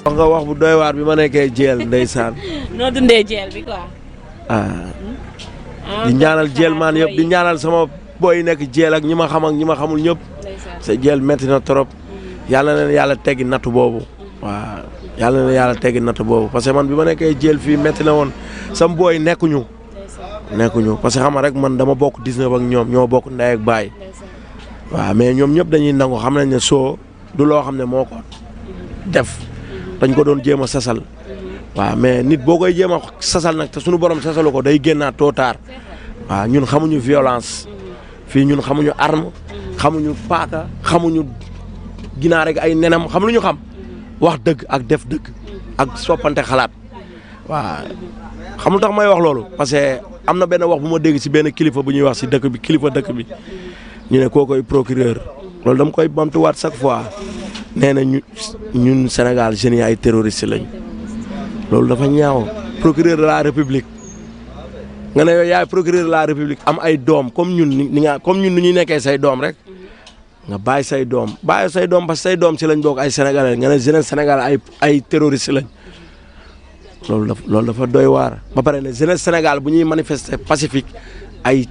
wax nga wax bu doy waar bi ma nekkee jeel ndeysaan. noo dundee jeel bi quoi. di ñaanal jeel maan yëpp di ñaanal sama boy yi nekk jeel ak ñi ma xam ak ñi ma xamul ñëpp. sa jeel métti na trop. yàlla na leen yàlla teggi nattu boobu. waaw yàlla na leen yàlla teggi nattu boobu parce que man bi ma nekkee jeel fii métti na woon sama boy yi nekkuñu parce que xam nga rek man dama bokk 19 ak ñoom ñoo bokk ndey ak baay. waaw mais ñoom ñëpp dañuy nangu xam nañ ne soo du loo xam ne moo ko def dañ ko doon jéem a sasal. waaw mais nit boo koy jéem a sasal nag te suñu borom sasalu ko day génnaat tôt tard. waaw ñun xamuñu violence. fii ñun xamuñu arme. xamuñu paaka xamuñu ginaar rek ay nenam xam lu ñu xam. wax dëgg ak def dëgg. ak soppante xalaat. waaw xam lu tax may wax loolu parce que am na benn wax bu ma dégg si benn kilifa bu ñuy wax si dëkk bi kilifa dëkk bi ñu ne koo koy procureur loolu dama koy bamtuwaat chaque fois nee na ñun Sénégal jeunes yi ay terroristes lañ. loolu dafa ñaaw procureur de la république nga ne yow yaay procureur de la république am ay doom comme ñun ni ñuy nekkee say doom rek nga bàyyi say doom parce que say doom si lañ bokk ay sénégalais nga ne jeunesse Sénégal ay terroristes lañ loolu dafa doy waar. ba pare ne jeunesse Sénégal bu ñuy manifester pacifique ay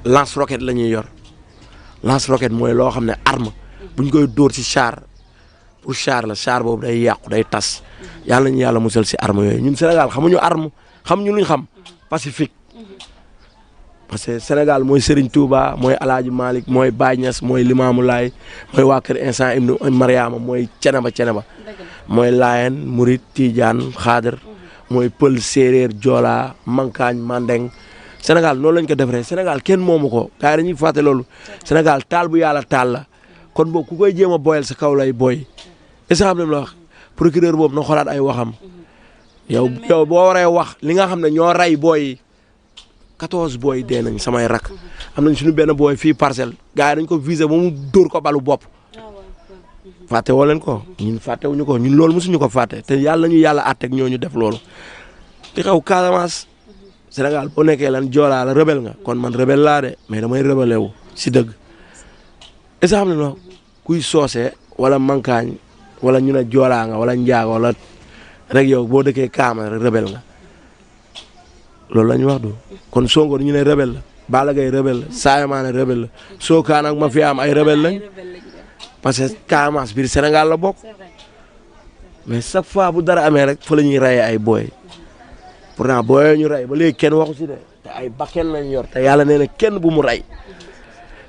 lance roquette la ñuy yor lance roquette mooy loo xam ne arme bu ñu koy dóor si char pour char la char boobu day yàqu day tas. yàlla nañu yàlla musal si arme yooyu ñun Sénégal xamuñu arme xamuñu luñ xam pacifique parce que Sénégal mooy Serigne Touba mooy El Hadj Malick mooy Baye Niass mooy Limamou Laye mooy waa kër Instant Ibnu Mariama mooy Ceneba mooy Layen Murit Tidiane Xaadir mooy Pël Séeréer Joola Mankaañ Mandeng Sénégal noonu lañ ko defaree Sénégal kenn moomu ko gars yi dañuy fàtte loolu Sénégal taal bu yàlla taal la kon boobu ku koy jéem a boyal sa kaw lay boy est-ce que xam ne la wax procureur boobu na xoolaat ay waxam yow boo waree wax li nga xam ne ñoo rey booy 14 booy dee nañ samay rak am nañ suñu benn booy fii parcelle gars yi dañ ko visé ba mu dóor ko balu bopp fàtte woo leen ko ñun fàtte wuñu ko ñun loolu mosuñu ko fàtte te yàlla nañu yàlla àtteeg ñooñu def loolu di xew Casamance Sénégal boo nekkee lan joolaa la rebelle nga kon man rebelle laa de mais damay rebelle wu si dëgg est-ce que xam ne no kuy soose wala mankaañ wala ñu ne joolaa nga wala njaaga wala rek yow boo dëkkee kaama rek rebelle nga loolu la ñu wax du kon Sonko ñu ne rebelle la Balla Gaye rebelle la Sau Cana rebelle la Sau Cana ak mafia am ay rebelle lañ parce que Casamance biir Sénégal la bokk mais chaque fois bu dara amee rek fa la ñuy rayee ay booy pourtant booyoo ñu rey ba léegi kenn waxu si de te ay bakken lañ yor te yàlla nee na kenn bu mu rey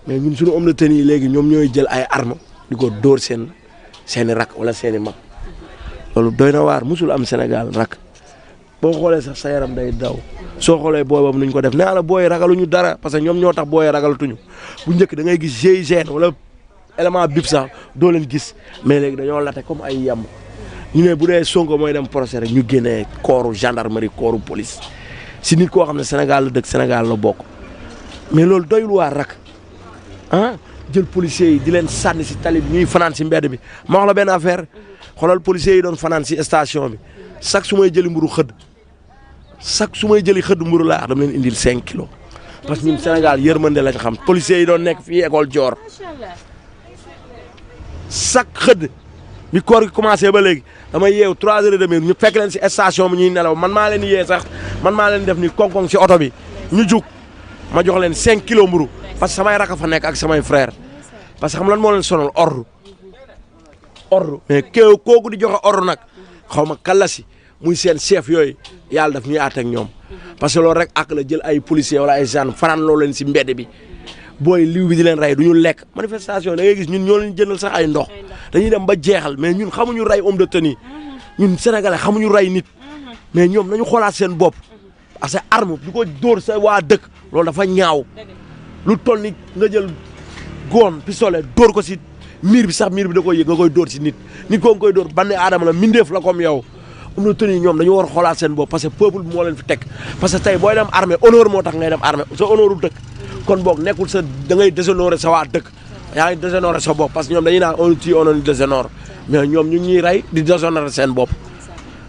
mais ñun suñu homme de tenue yi léegi ñoom ñooy jël ay armes di ko dóor seeni rak wala seeni mag loolu doy na waar musul am Sénégal rak boo xoolee sax sa yaram day daw soo xoolee booy boobu nuñ ko def nee la booy ragaluñu dara parce que ñoom ñoo tax booy ragalatuñu bu njëkk da ngay gis GIGN wala élément bip sax doo leen gis mais léegi dañoo late comme ay yemb ñu ne bu dee Sonko mooy dem procès rek ñu génnee kooru gendarmerie kooru police si nit koo xam ne Sénégal la dëkk Sénégal la bokk mais loolu doyul waar rak jël policiers yi di leen sànni si tali bi ñuy fanaan si mbedd bi ma wax la benn affaire xoolal policiers yi doon fanaan si station bi chaque su may jëli mburu xëdd mburu laa dama leen indil 5 kilos parce que ñun Sénégal yërmande lañ xam policiers yi doon nekk fii école Dior chaque xëdd bi koor gi commencé ba léegi dama yeew 3h30 ñu fekk leen si station bi ñuy nelaw man maa leen yee sax man maa leen def ni koŋ-koŋ si oto bi ñu jug ma jox leen 5 kilos mburu parce que samay raka fa nekk ak samay frère parce que xam lan moo leen sonal ordre mais kooku di joxe ordre nag xaw ma kallasi muy seen chef yooyu yàlla daf ñuy àtte ak ñoom parce que loolu rek ak la jël ay policiers wala ay gendarmes fanaan loo leen si mbedd bi booy liw bi di leen rey du ñu lekk manifestation da ngay gis ñun ñoo leen jëndal sax ay ndox dañuy dem ba jeexal mais ñun xamuñu rey homme de tenue ñun sénégalais xamuñu rey nit mais ñoom nañu xoolaat seen bopp parce que arme di ko dóor sa waa dëkk loolu dafa ñaaw lu toll ni nga jël goon pistolet dóor ko si miir bi sax miir bi da koy yëg nga koy dóor si nit koo nga koy dóor banne aadama la mindeef la comme yow homme de tenue ñoom dañu war a xoolaat seen bopp parce que peuple bi moo leen fi teg parce que tey booy dem armée honneur moo tax ngay dem armée sa honneur dëkk kon boog nekkul sa da ngay déshonorer sa waa dëkk yaa ngi déshonorer sa bopp parce que ñoom dañuy naan on tue on déshonore mais ñoom ñu ñuy rey di déshonorer seen bopp.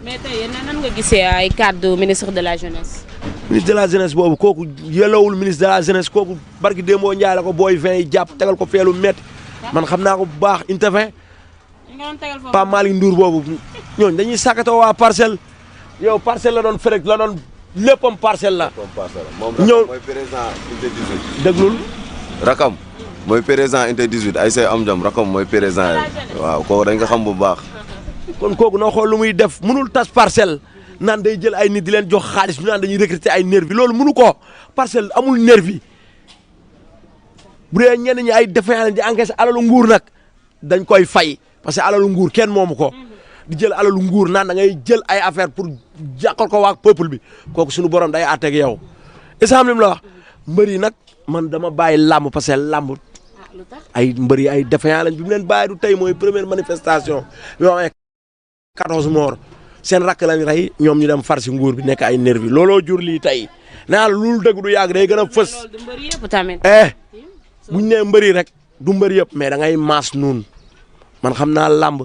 mais tey nan nga gisee ay kàddu ministre de la jeunesse. ministre de la jeunesse boobu kooku yellowul ministre de la jeunesse kooku barki démboo Ndiaye la ko booy 20 yi jàpp tegal ko feelu metti man xam naa ko bu baax inte 20 Pape Malick Ndour boobu ñooñu dañuy sàkkatoo waa parcelle yow parcelle la doon ferek la doon léppam parcelle la. ñëw mooy président unité 18. déglul. rakam mooy président unité 18 ay say am jam rakam mooy président yi waaw kooku dañ ko xam bu baax. kon kooku noo xool lu muy def mënul tas parcelle naan day jël ay nit di leen jox xaalis ñu naan dañuy recruter ay nervi loolu mënu ko parcelle amul nervi bu dee ñenn ñi ay defee di encaisser alalu nguur nag dañ koy fay parce que alalu nguur kenn moomu ko di jël alalu nguur naan da ngay jël ay affaire pour jàqal ko waa peuple bi kooku suñu borom day àtteeg yow. isam lim la wax mbër yi nag man dama bàyyi làmb parce que làmb ay mbër yi ay defee lañ bi mu leen bàyyi du tey mooy première manifestation yoo xam ne 14 morts seen rakk lañ rey ñoom ñu dem far si nguur bi nekk ay nervi looloo jur lii tey naa lu dëgg du yàgg day gën a fës. buñ nee mbëri rek du mbëri yëpp mais da ngay maas nuun man xam naa làmb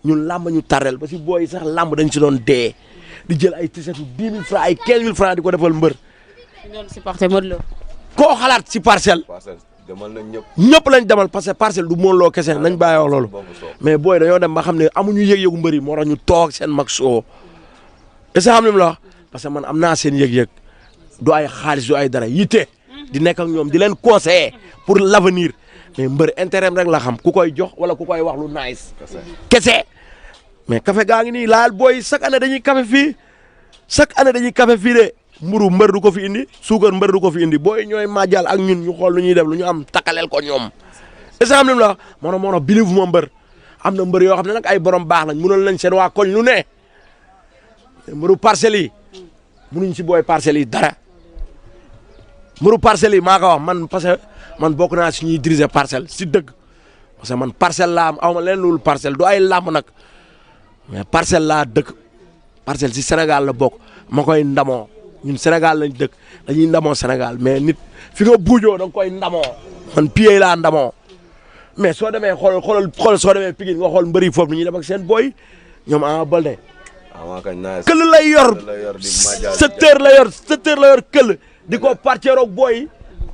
ñun làmb ñu tarrel ba si booy sax làmb dañ si doon dee di jël ay tisetu 10 000 francs ay 15 000 francs di ko defal mbër. doon supporter Modou Lo. koo xalaat si parcelle. demal nañ ñëpp. ñëpp lañ demal parce que parcelle du Modou Lo kese nañ bàyyi wax loolu mais booy dañoo dem ba xam ne amuñu yëg-yëgu mbëri moo tax ñu toog seen mag soo est-ce que xam ne mu la wax parce que man am naa seen yëg-yëg du ay xaalis du ay dara yitte di nekk ak ñoom di leen conseiller pour l'avenir mais mbër intérêt rek la xam ku koy jox wala ku koy wax lu nice kese mais café gaa ngi nii laal booy chaque année dañuy café fii de mburu mbër du ko fi indi suukar mbër du ko fi indi booy ñooy màjjal ak ñun ñu xool lu ñuy def lu ñu am takkaleel ko ñoom est-ce que am nañu la moo tax bilivu ma mbër am na mbër yoo xam ne nag ay borom baax lañ mënal nañ seen waa koñ lu ne mbëru parcelles yi mënuñ si booy parcelles yi dara mbëru parcelles yi maa ko wax man parce que man bokk naa si ñuy diriger parcelle si dëgg parce que man parcelle laa am aw ma leen loolu parcelle du ay làmb nag mais parcelle laa dëkk parcelle si Sénégal la bokk ma koy ndamoo. ñun Sénégal lañ dëkk dañuy ndamoo Sénégal mais nit fi nga buujoo da nga koy ndamoo man pied laa ndamoo mais soo demee xool soo demee Pikine nga xool mbëri foofu ni ñuy dem ak seen boy ñoom Ama Baldé këll lay yor 7 heures la yor këll di ko parceeroog booy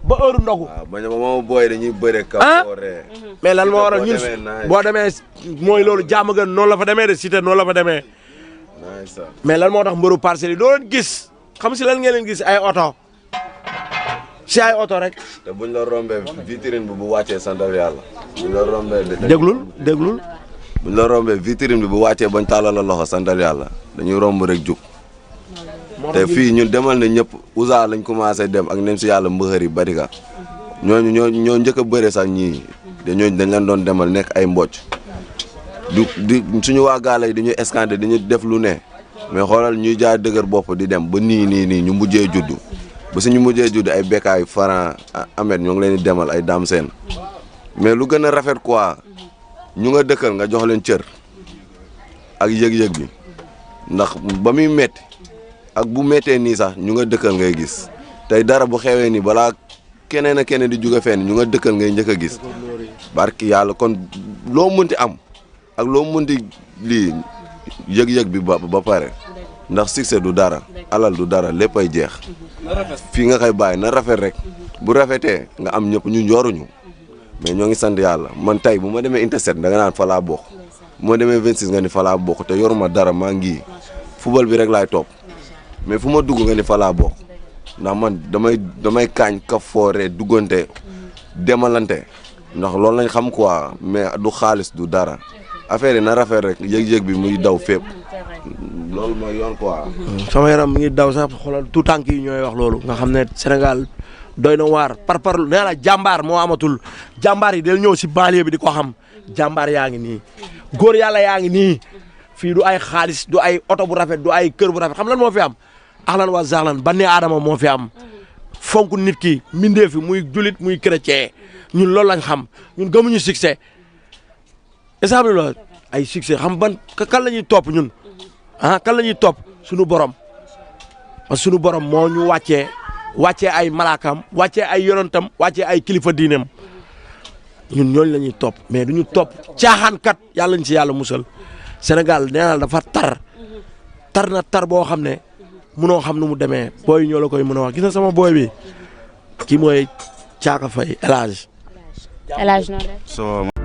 ba heure ndogu. waaw ba moom booy dañuy bëre kafoore. mais lan moo waral ñun boo demee mooy loolu jàmm gën noonu la fa demee de cité noonu la fa demee mais lan moo tax mbëru parcelles yi doo leen gis. xam si lan ngeen leen gis ay oto si ay oto rek. te buñ la rombee vitrine bi bu wàccee santal yàlla. buñ la rombee. déglul. buñ la rombee vitrine bi bu wàccee bañ tàllal la loxo santal yàlla dañuy romb rek jug. te fii ñun demal na ñëpp usa lañ commencé dem ak nem si yàlla mbëxër yi bari ka ñoo njëkk a bëre sax ñii te ñooñu dañ leen doon demal nekk ay mbocc di suñu waa gaale yi dañuy escanté dañuy def lu ne. mais xoolal ñuy jaay dëgër bopp di dem ba nii ñu mujjee juddu ba suñu mujjee juddu ay bekkaay Faran Ahmed ñoo ngi leen di demal ay Dame Sène mais lu gën a rafet quoi ñu nga dëkkal nga jox leen cër ak yëg-yëg bi ndax ba muy metti ak bu méttee nii sax ñu nga dëkkal ngay gis tey dara bu xewee nii balaa keneen ak keneen di jóge fenn ñu nga dëkkal ngay njëkk a gis barki yàlla kon loo mënti am ak loo mënti lii yëg-yëg bi ba pare ndax succès du dara alal du dara léppay jeex fii nga koy bàyyi na rafet rek bu rafetee nga am ñëpp ñu njooruñu mais ñoo ngi sant yàlla man tey bu ma demee Interset da nga naan fa laa bokk bu ma demee 26 nga ni fa laa bokk te yoruma dara maa ngi football bi rek laay topp mais fu ma dugg nga ni fa laa bokk ndax man damay kaañ ka foore duggante demalante ndax loolu lañ xam quoi mais du xaalis du dara affaire yi na rafet rek yëg-yëg bi muy daw fépp loolu mooy yoon quoi. sama yaram mi ngi daw sax xoolal tout tànk yi ñooy wax loolu nga xam ne Sénégal doy na waar par nee na jàmbaar moo amatul jàmbaar yi del ñëw si banlieue bi di ko xam jàmbaar yaa ngi nii góor yàlla yaa ngi nii fii du ay xaalis du ay oto bu rafet du ay kër bu rafet xam lan moo fi am axlan wa zaxlan banne aadama moo fi am fonk nit ki mindee fi muy julit muy chrétien ñun loolu lañ xam ñun gëmuñu succès exemple la ay succès xam ban kan la ñuy topp ñun kan la ñuy topp suñu borom parce que suñu borom moo ñu wàccee ay malaakam wàccee ay yonentam wàccee ay kilifa diineem ñun ñooñu la ñuy topp mais du ñu topp caaxaankat yàlla ñu si yàlla musal Sénégal nee naa dafa tar na tar boo xam ne munoo xam nu mu demee booy ñoo la koy mën a wax gis na sama booy bi kii mooy Caaka Faye El Hadj. El Hadj